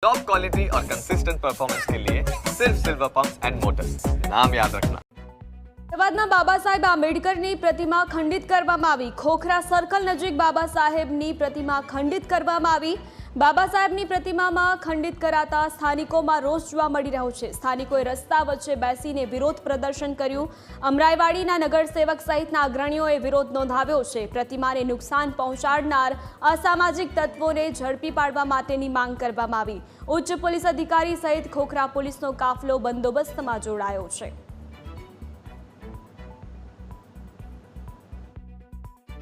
Top quality और consistent performance के लिए सिर्फ सिल्वर पंप्स एंड मोटर्स, नाम याद रखना। અમદાવાદના બાબા સાહેબ આંબેડકરની પ્રતિમા ખંડિત કરવામાં આવી। ખોખરા સર્કલ નજીક બાબા સાહેબની પ્રતિમા ખંડિત કરવામાં આવી। બાબા સાહેબની પ્રતિમામાં ખંડિત કરાતા સ્થાનિકોમાં રોષ જોવા મળી રહ્યો છે। સ્થાનિકોએ રસ્તા વચ્ચે બેસીને વિરોધ પ્રદર્શન કર્યું। અમરાઈવાડીના નગરસેવક સહિતના અગ્રણીઓએ વિરોધ નોંધાવ્યો છે। પ્રતિમાને નુકસાન પહોંચાડનાર અસામાજિક તત્વોને ઝડપી પાડવા માટેની માંગ કરવામાં આવી। ઉચ્ચ પોલીસ અધિકારી સહિત ખોખરા પોલીસનો કાફલો બંદોબસ્તમાં જોડાયો છે।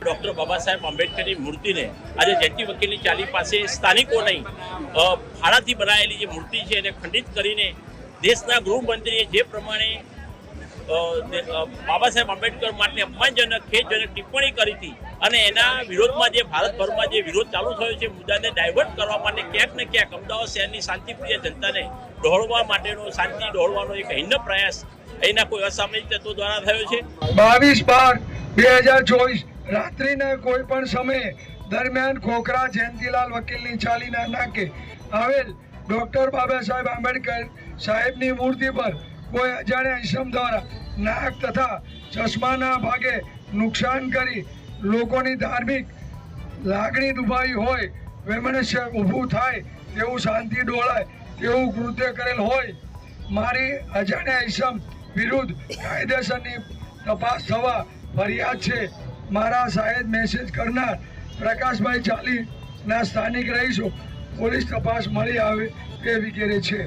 डॉक्टर बाबा साहेब आंबेडकर की मूर्ति ने आज जयंती वकीलनी चाली पास स्थानिकों नहीं फाड़ाथी बनायेली जे मूर्ति है एने खंडित करीने देशना गृहमंत्रीए जे प्रमाणे बाबा साहेब आंबेडकर माटे अपमानजनक खेदजनक टिप्पणी करी थी અને એના વિરોધમાં જે ભારતભરમાં જે વિરોધ ચાલુ થયો છે મુદ્દાને ડાયવર્ટ કરવા માટે ક્યાંક ને ક્યાંક અમદાવાદ શહેરની શાંતિપ્રિય જનતાને ડહોળવા માટેનો શાંતિ ડહોળવાનો એક હિન્ન પ્રયાસ એના કોઈ અસામાજિક તત્વો દ્વારા થયો છે। 22/12/2024 રાત્રિના કોઈ પણ સમયે દરમિયાન ખોખરા જયંતીલાલ વકીલની ચાલીના નાકે આવેલ ડોક્ટર બાબા સાહેબ આંબેડકર સાહેબની મૂર્તિ પર કોઈ અજાણ્યા ઇસમ દ્વારા નાક તથા ચશ્માના ભાગે નુકસાન કરી લોકોની ધાર્મિક લાગણી દુભાઈ હોય, વૈમનસ્ય ઊભું થાય તેવું શાંતિ ડોળાય તેવું કૃત્ય કરેલ હોય મારી અજાણ્યા ઇસમ વિરુદ્ધ કાયદેસરની તપાસ થવા ફરિયાદ છે। મારા સાહેબ મેસેજ કરનાર પ્રકાશભાઈ ચાલીના સ્થાનિક રહીશો પોલીસ તપાસ મળી આવે તે વગેરે છે।